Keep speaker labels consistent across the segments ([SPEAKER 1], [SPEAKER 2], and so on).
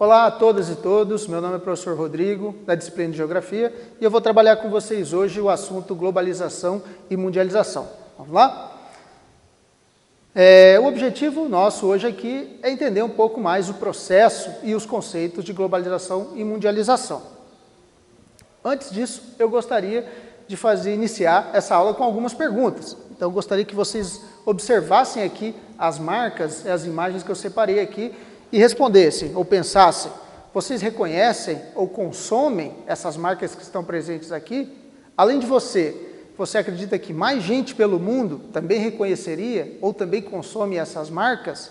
[SPEAKER 1] Olá a todas e todos, meu nome é professor Rodrigo, da disciplina de Geografia, e eu vou trabalhar com vocês hoje o assunto globalização e mundialização. Vamos lá? O objetivo nosso hoje aqui é entender um pouco mais o processo e os conceitos de globalização e mundialização. Antes disso, eu gostaria de iniciar essa aula com algumas perguntas. Então, eu gostaria que vocês observassem aqui as marcas, as imagens que eu separei aqui e respondessem ou pensassem: vocês reconhecem ou consomem essas marcas que estão presentes aqui? Além de você acredita que mais gente pelo mundo também reconheceria ou também consome essas marcas?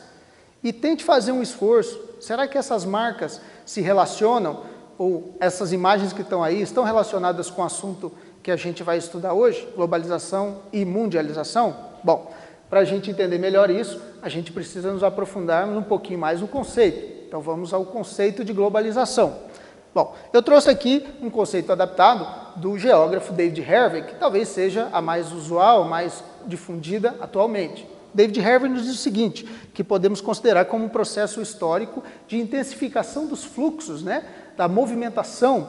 [SPEAKER 1] E tente fazer um esforço. Será que essas marcas se relacionam, ou essas imagens que estão aí, estão relacionadas com o assunto que a gente vai estudar hoje, globalização e mundialização? Bom, para a gente entender melhor isso, a gente precisa nos aprofundarmos um pouquinho mais no conceito. Então vamos ao conceito de globalização. Bom, eu trouxe aqui um conceito adaptado do geógrafo David Harvey, que talvez seja a mais usual, mais difundida atualmente. David Harvey nos diz o seguinte, que podemos considerar como um processo histórico de intensificação dos fluxos, da movimentação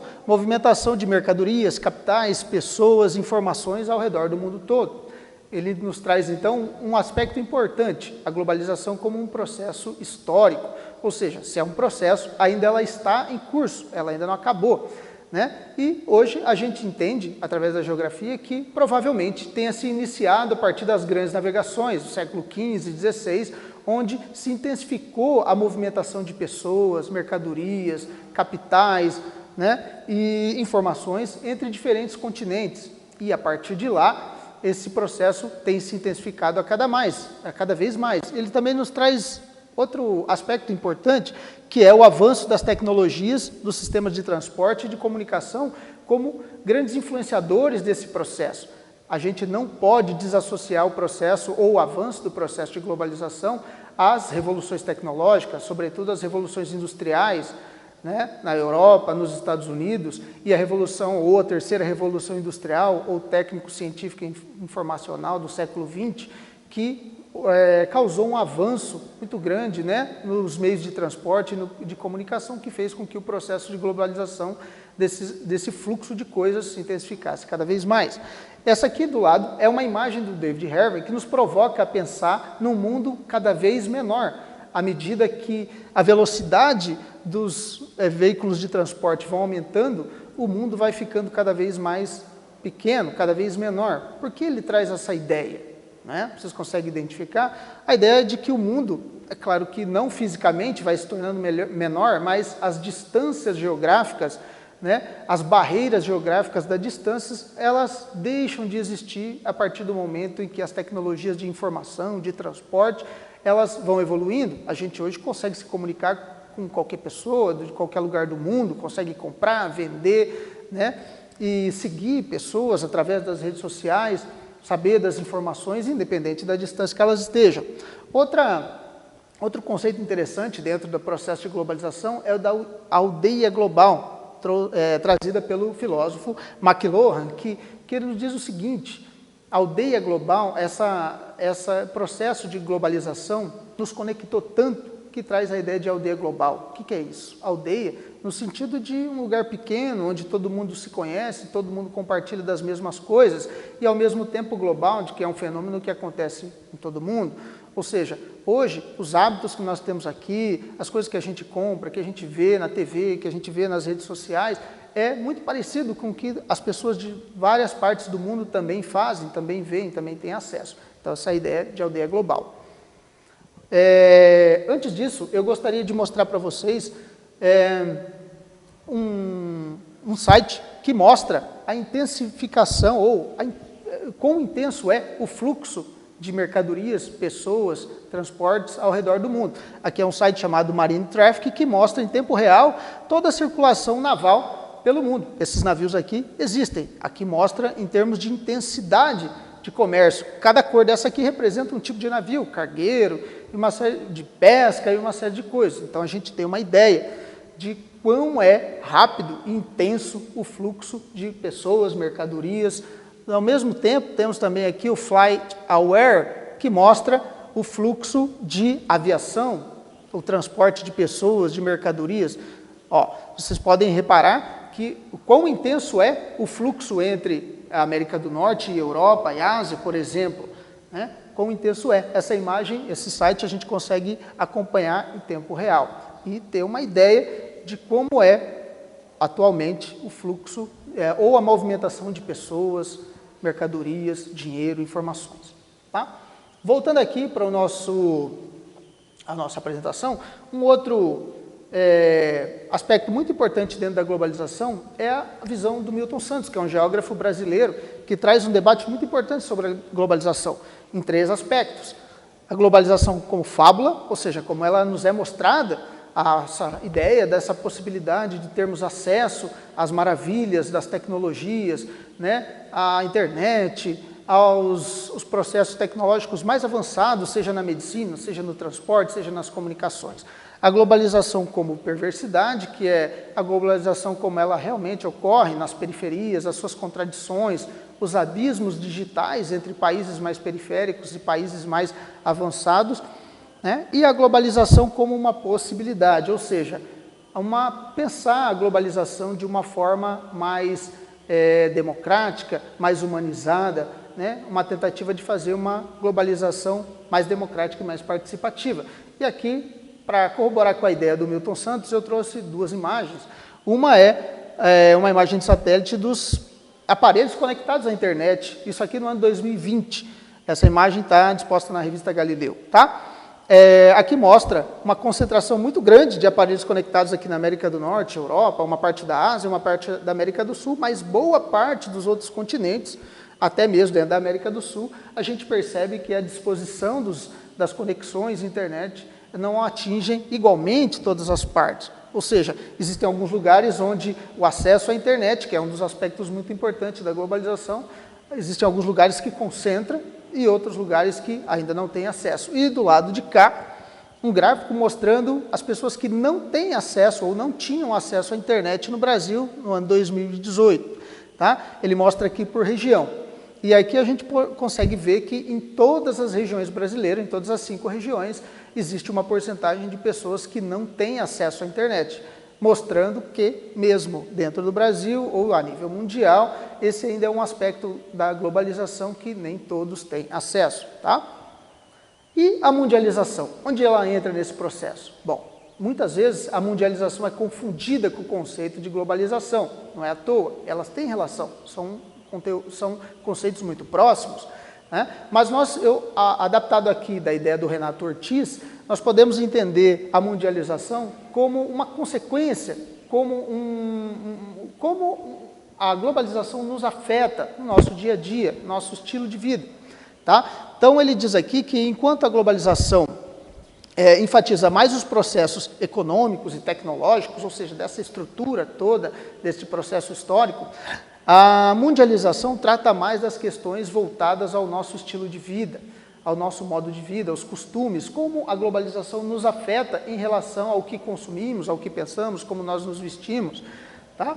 [SPEAKER 1] de mercadorias, capitais, pessoas, informações ao redor do mundo todo. Ele nos traz, então, um aspecto importante, a globalização como um processo histórico, ou seja, se é um processo, ainda ela está em curso, ela ainda não acabou. E hoje a gente entende, através da geografia, que provavelmente tenha se iniciado a partir das grandes navegações do século XV e XVI, onde se intensificou a movimentação de pessoas, mercadorias, capitais, e informações entre diferentes continentes. E a partir de lá, esse processo tem se intensificado a cada vez mais. Ele também nos traz outro aspecto importante, que é o avanço das tecnologias, dos sistemas de transporte e de comunicação, como grandes influenciadores desse processo. A gente não pode desassociar o processo ou o avanço do processo de globalização às revoluções tecnológicas, sobretudo as revoluções industriais, na Europa, nos Estados Unidos, e a revolução, ou a terceira revolução industrial, ou técnico-científica informacional do século XX, que causou um avanço muito grande nos meios de transporte e de comunicação, que fez com que o processo de globalização desse fluxo de coisas se intensificasse cada vez mais. Essa aqui do lado é uma imagem do David Harvey que nos provoca a pensar num mundo cada vez menor, à medida que a velocidade dos veículos de transporte vão aumentando, o mundo vai ficando cada vez mais pequeno, cada vez menor. Por que ele traz essa ideia? Vocês conseguem identificar? A ideia de que o mundo, é claro que não fisicamente vai se tornando menor, mas as distâncias geográficas, as barreiras geográficas das distâncias, elas deixam de existir a partir do momento em que as tecnologias de informação, de transporte, elas vão evoluindo. A gente hoje consegue se comunicar com qualquer pessoa, de qualquer lugar do mundo, consegue comprar, vender, e seguir pessoas através das redes sociais, saber das informações, independente da distância que elas estejam. Outro conceito interessante dentro do processo de globalização é o da aldeia global, trazida pelo filósofo McLuhan, que ele nos diz o seguinte: a aldeia global, esse processo de globalização nos conectou tanto que traz a ideia de aldeia global. O que é isso? Aldeia, no sentido de um lugar pequeno, onde todo mundo se conhece, todo mundo compartilha das mesmas coisas, e ao mesmo tempo global, de que é um fenômeno que acontece em todo mundo. Ou seja, hoje, os hábitos que nós temos aqui, as coisas que a gente compra, que a gente vê na TV, que a gente vê nas redes sociais, é muito parecido com o que as pessoas de várias partes do mundo também fazem, também veem, também têm acesso. Então, essa é a ideia de aldeia global. Antes disso, eu gostaria de mostrar para vocês um site que mostra a intensificação, ou quão intenso é o fluxo de mercadorias, pessoas, transportes ao redor do mundo. Aqui é um site chamado Marine Traffic, que mostra em tempo real toda a circulação naval pelo mundo. Esses navios aqui existem. Aqui mostra em termos de intensidade de comércio. Cada cor dessa aqui representa um tipo de navio, cargueiro, uma série de pesca e uma série de coisas. Então a gente tem uma ideia de quão é rápido e intenso o fluxo de pessoas, mercadorias. Ao mesmo tempo, temos também aqui o Flight Aware, que mostra o fluxo de aviação, o transporte de pessoas, de mercadorias. Ó, vocês podem reparar que o quão intenso é o fluxo entre a América do Norte e Europa e Ásia, por exemplo, né? Quão intenso é. Essa imagem, esse site, a gente consegue acompanhar em tempo real e ter uma ideia de como é atualmente o fluxo ou a movimentação de pessoas, mercadorias, dinheiro, informações. Tá? Voltando aqui para a nossa apresentação, um outro aspecto muito importante dentro da globalização é a visão do Milton Santos, que é um geógrafo brasileiro que traz um debate muito importante sobre a globalização, em 3 aspectos. A globalização como fábula, ou seja, como ela nos é mostrada, essa ideia dessa possibilidade de termos acesso às maravilhas das tecnologias, né, à internet, aos processos tecnológicos mais avançados, seja na medicina, seja no transporte, seja nas comunicações. A globalização como perversidade, que é a globalização como ela realmente ocorre nas periferias, as suas contradições, os abismos digitais entre países mais periféricos e países mais avançados, né? E a globalização como uma possibilidade, ou seja, pensar a globalização de uma forma mais democrática, mais humanizada, né? Uma tentativa de fazer uma globalização mais democrática e mais participativa. E aqui, para corroborar com a ideia do Milton Santos, eu trouxe 2 imagens. Uma é uma imagem de satélite dos aparelhos conectados à internet, isso aqui no ano 2020. Essa imagem está disposta na revista Galileu, tá? Aqui mostra uma concentração muito grande de aparelhos conectados aqui na América do Norte, Europa, uma parte da Ásia, uma parte da América do Sul, mas boa parte dos outros continentes, até mesmo dentro da América do Sul, a gente percebe que a disposição das conexões internet não atingem igualmente todas as partes. Ou seja, existem alguns lugares onde o acesso à internet, que é um dos aspectos muito importantes da globalização, existem alguns lugares que concentram e outros lugares que ainda não têm acesso. E do lado de cá, um gráfico mostrando as pessoas que não têm acesso ou não tinham acesso à internet no Brasil no ano 2018. Tá? Ele mostra aqui por região. E aqui a gente consegue ver que em todas as regiões brasileiras, em todas as 5 regiões, existe uma porcentagem de pessoas que não têm acesso à internet, mostrando que, mesmo dentro do Brasil ou a nível mundial, esse ainda é um aspecto da globalização que nem todos têm acesso. Tá? E a mundialização, onde ela entra nesse processo? Bom, muitas vezes a mundialização é confundida com o conceito de globalização, não é à toa, elas têm relação, são conceitos muito próximos, né? Mas adaptado aqui da ideia do Renato Ortiz, nós podemos entender a mundialização como uma consequência, como a globalização nos afeta no nosso dia a dia, no nosso estilo de vida. Tá? Então ele diz aqui que enquanto a globalização enfatiza mais os processos econômicos e tecnológicos, ou seja, dessa estrutura toda, desse processo histórico, a mundialização trata mais das questões voltadas ao nosso estilo de vida, ao nosso modo de vida, aos costumes, como a globalização nos afeta em relação ao que consumimos, ao que pensamos, como nós nos vestimos, tá?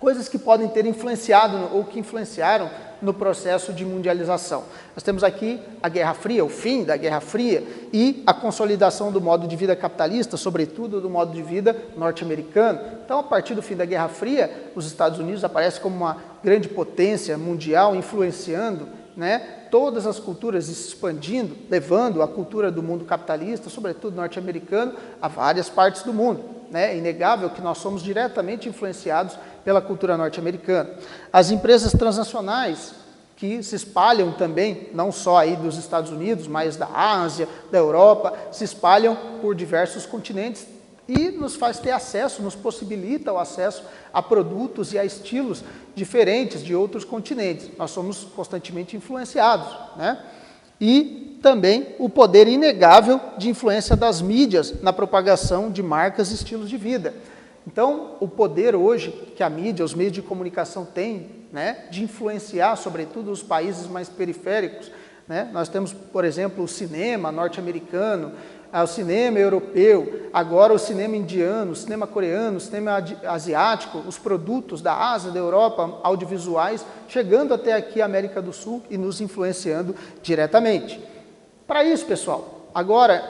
[SPEAKER 1] Coisas que podem ter influenciado ou que influenciaram no processo de mundialização. Nós temos aqui a Guerra Fria, o fim da Guerra Fria e a consolidação do modo de vida capitalista, sobretudo do modo de vida norte-americano. Então, a partir do fim da Guerra Fria, os Estados Unidos aparecem como uma grande potência mundial, influenciando, né, todas as culturas e se expandindo, levando a cultura do mundo capitalista, sobretudo norte-americano, a várias partes do mundo. É inegável que nós somos diretamente influenciados pela cultura norte-americana. As empresas transnacionais que se espalham também, não só aí dos Estados Unidos, mas da Ásia, da Europa, se espalham por diversos continentes e nos faz ter acesso, nos possibilita o acesso a produtos e a estilos diferentes de outros continentes. Nós somos constantemente influenciados, né? E também o poder inegável de influência das mídias na propagação de marcas e estilos de vida. Então, o poder hoje que a mídia, os meios de comunicação têm, né, de influenciar, sobretudo, os países mais periféricos, né? Nós temos, por exemplo, o cinema norte-americano, o cinema europeu, agora o cinema indiano, o cinema coreano, o cinema asiático, os produtos da Ásia, da Europa, audiovisuais, chegando até aqui a América do Sul e nos influenciando diretamente. Para isso, pessoal, agora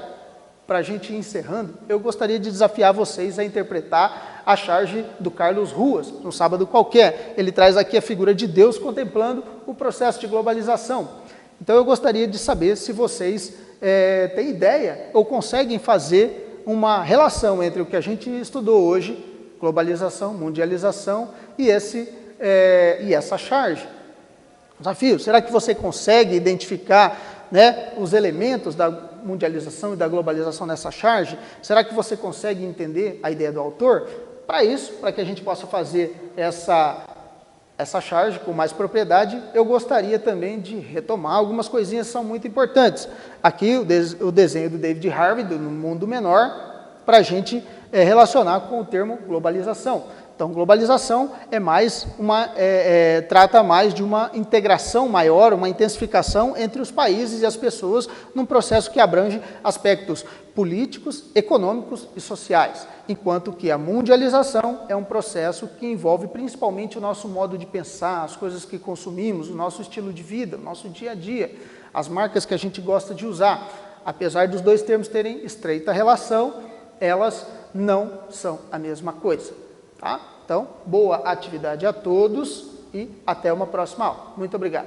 [SPEAKER 1] para a gente ir encerrando, eu gostaria de desafiar vocês a interpretar a charge do Carlos Ruas, num sábado qualquer. Ele traz aqui a figura de Deus contemplando o processo de globalização. Então eu gostaria de saber se vocês têm ideia ou conseguem fazer uma relação entre o que a gente estudou hoje, globalização, mundialização, e essa charge. Desafio, será que você consegue identificar, né, os elementos da mundialização e da globalização nessa charge? Será que você consegue entender a ideia do autor? Para isso, para que a gente possa fazer essa charge com mais propriedade, eu gostaria também de retomar algumas coisinhas que são muito importantes. Aqui o desenho do David Harvey, do Mundo Menor, para a gente relacionar com o termo globalização. Então, globalização trata mais de uma integração maior, uma intensificação entre os países e as pessoas num processo que abrange aspectos políticos, econômicos e sociais, enquanto que a mundialização é um processo que envolve principalmente o nosso modo de pensar, as coisas que consumimos, o nosso estilo de vida, o nosso dia a dia, as marcas que a gente gosta de usar. Apesar dos dois termos terem estreita relação, elas não são a mesma coisa. Tá? Então, boa atividade a todos e até uma próxima aula. Muito obrigado.